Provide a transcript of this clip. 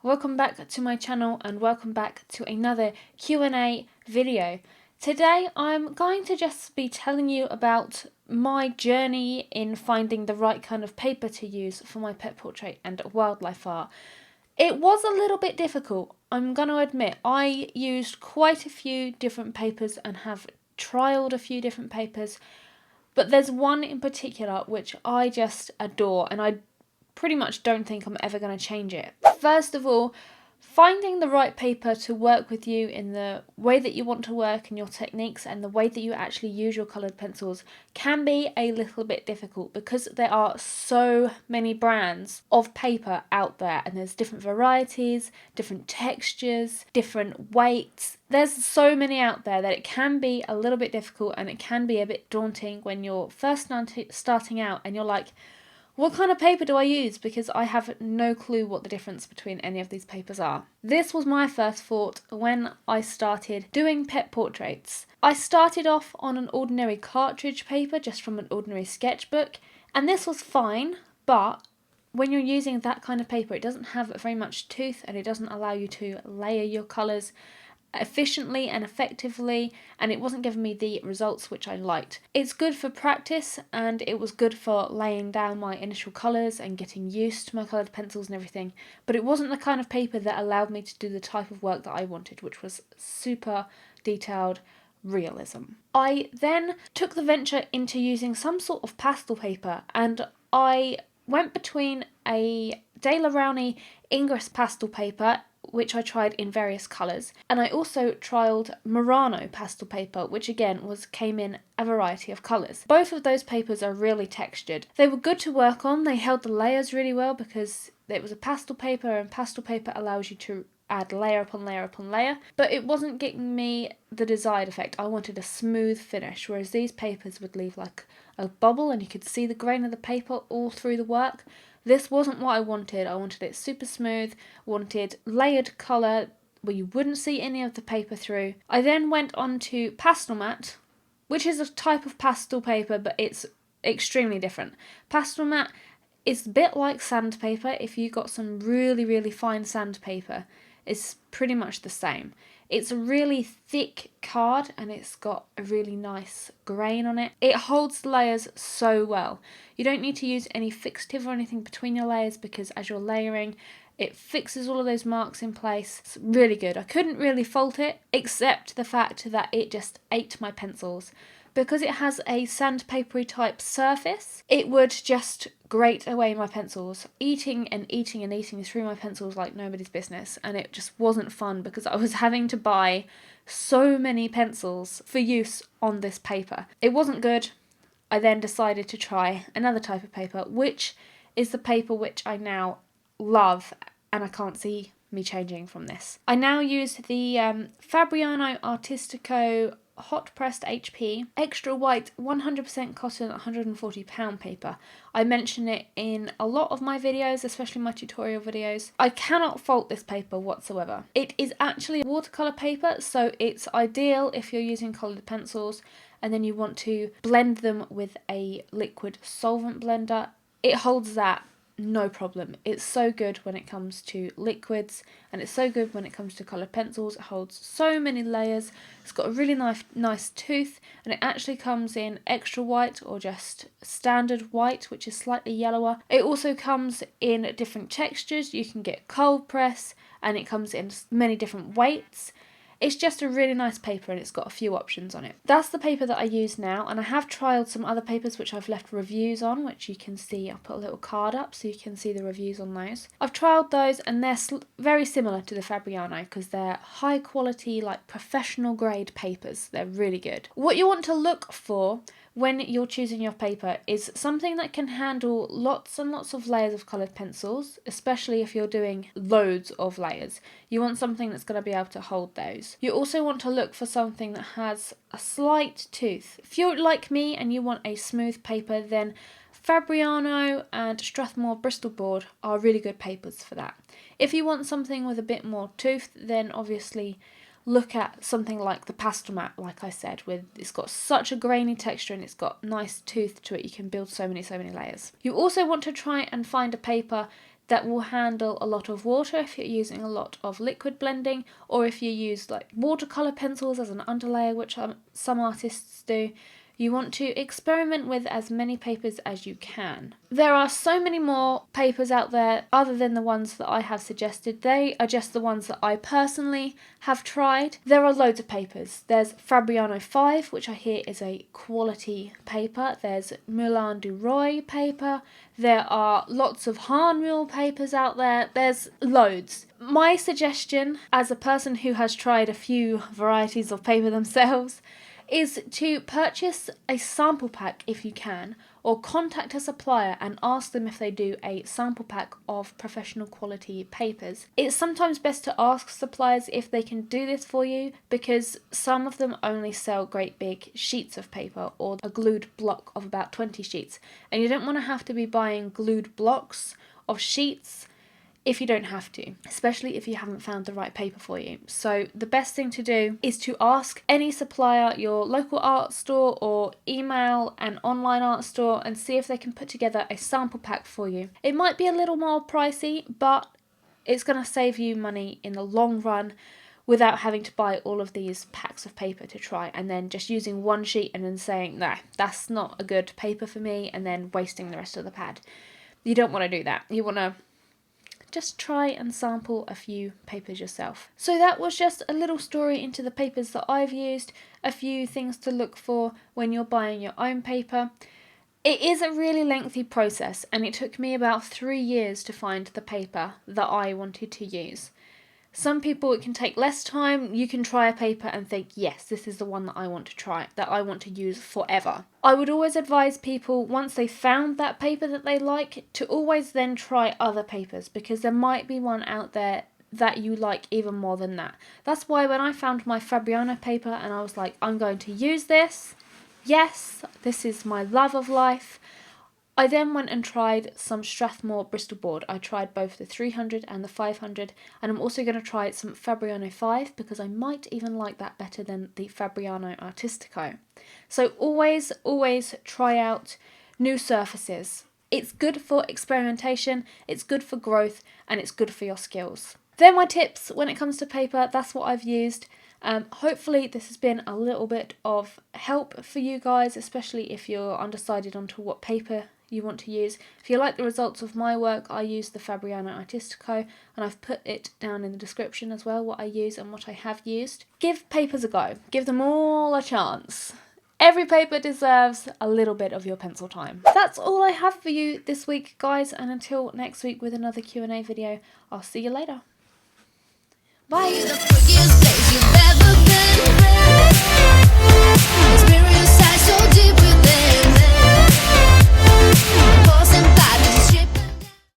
welcome back to my channel and welcome back to another Q&A video. Today I'm going to just be telling you about my journey in finding the right kind of paper to use for my pet portrait and wildlife art. It was a little bit difficult, I'm going to admit. I used quite a few different papers and have trialled a few different papers, but there's one in particular which I just adore and I pretty much don't think I'm ever going to change it. First of all, finding the right paper to work with you in the way that you want to work and your techniques and the way that you actually use your coloured pencils can be a little bit difficult because there are so many brands of paper out there and there's different varieties, different textures, different weights. There's so many out there that it can be a little bit difficult and it can be a bit daunting when you're first starting out and you're like, what kind of paper do I use? Because I have no clue what the difference between any of these papers are. This was my first thought when I started doing pet portraits. I started off on an ordinary cartridge paper just from an ordinary sketchbook, and this was fine, but when you're using that kind of paper it doesn't have very much tooth and it doesn't allow you to layer your colours efficiently and effectively, and it wasn't giving me the results which I liked. It's good for practice and it was good for laying down my initial colours and getting used to my coloured pencils and everything, but it wasn't the kind of paper that allowed me to do the type of work that I wanted, which was super detailed realism. I then took the venture into using some sort of pastel paper, and I went between a Rowney Ingres pastel paper, which I tried in various colours, and I also trialled Murano pastel paper, which again came in a variety of colours. Both of those papers are really textured. They were good to work on, they held the layers really well because it was a pastel paper and pastel paper allows you to add layer upon layer upon layer, but it wasn't getting me the desired effect. I wanted a smooth finish, whereas these papers would leave like a bubble and you could see the grain of the paper all through the work. This wasn't what I wanted. I wanted it super smooth, wanted layered colour where you wouldn't see any of the paper through. I then went on to Pastelmat, which is a type of pastel paper, but it's extremely different. Pastelmat is a bit like sandpaper. If you got some really, really fine sandpaper, it's pretty much the same. It's a really thick card and it's got a really nice grain on it. It holds the layers so well. You don't need to use any fixative or anything between your layers because as you're layering, it fixes all of those marks in place. It's really good. I couldn't really fault it, except the fact that it just ate my pencils. Because it has a sandpapery type surface, it would just grate away my pencils, eating and eating and eating through my pencils like nobody's business, and it just wasn't fun because I was having to buy so many pencils for use on this paper. It wasn't good. I then decided to try another type of paper, which is the paper which I now love, and I can't see me changing from this. I now use the Fabriano Artistico hot pressed HP extra white 100% cotton 140 pound paper. I mention it in a lot of my videos, especially my tutorial videos. I cannot fault this paper whatsoever. It is actually watercolor paper, so it's ideal if you're using coloured pencils and then you want to blend them with a liquid solvent blender. It holds that no problem. It's so good when it comes to liquids and it's so good when it comes to coloured pencils. It holds so many layers. It's got a really nice tooth, and it actually comes in extra white or just standard white, which is slightly yellower. It also comes in different textures. You can get cold press and it comes in many different weights. It's just a really nice paper and it's got a few options on it. That's the paper that I use now, and I have trialled some other papers which I've left reviews on, which you can see. I'll put a little card up so you can see the reviews on those. I've trialled those and they're very similar to the Fabriano because they're high quality, like professional grade papers. They're really good. What you want to look for when you're choosing your paper is something that can handle lots and lots of layers of coloured pencils, especially if you're doing loads of layers. You want something that's going to be able to hold those. You also want to look for something that has a slight tooth. If you're like me and you want a smooth paper, then Fabriano and Strathmore BristolBoard are really good papers for that. If you want something with a bit more tooth, then obviously look at something like the Pastelmat, like I said, with it's got such a grainy texture and it's got nice tooth to it. You can build so many layers. You also want to try and find a paper that will handle a lot of water if you're using a lot of liquid blending, or if you use like watercolor pencils as an underlayer, which some artists do. You want to experiment with as many papers as you can. There are so many more papers out there other than the ones that I have suggested. They are just the ones that I personally have tried. There are loads of papers. There's Fabriano 5, which I hear is a quality paper. There's Murano paper. There are lots of Hanril papers out there. There's loads. My suggestion, as a person who has tried a few varieties of paper themselves, is to purchase a sample pack if you can, or contact a supplier and ask them if they do a sample pack of professional quality papers. It's sometimes best to ask suppliers if they can do this for you, because some of them only sell great big sheets of paper or a glued block of about 20 sheets, and you don't want to have to be buying glued blocks of sheets if you don't have to, especially if you haven't found the right paper for you. So the best thing to do is to ask any supplier, your local art store, or email an online art store and see if they can put together a sample pack for you. It might be a little more pricey, but it's going to save you money in the long run without having to buy all of these packs of paper to try, and then just using one sheet and then saying, nah, that's not a good paper for me, and then wasting the rest of the pad. You don't want to do that. You want to just try and sample a few papers yourself. So that was just a little story into the papers that I've used, a few things to look for when you're buying your own paper. It is a really lengthy process, and it took me about 3 years to find the paper that I wanted to use. Some people, it can take less time. You can try a paper and think, yes, this is the one that I want to try, that I want to use forever. I would always advise people, once they found that paper that they like, to always then try other papers, because there might be one out there that you like even more than that. That's why when I found my Fabriano paper and I was like, I'm going to use this, yes, this is my love of life, I then went and tried some Strathmore BristolBoard. I tried both the 300 and the 500, and I'm also going to try some Fabriano 5 because I might even like that better than the Fabriano Artistico. So always try out new surfaces. It's good for experimentation, it's good for growth, and it's good for your skills. They're my tips when it comes to paper. That's what I've used. Hopefully this has been a little bit of help for you guys, especially if you're undecided onto what paper you want to use. If you like the results of my work, I use the Fabriano Artistico, and I've put it down in the description as well, what I use and what I have used. Give papers a go. Give them all a chance. Every paper deserves a little bit of your pencil time. That's all I have for you this week, guys, and until next week with another Q&A video, I'll see you later. Bye!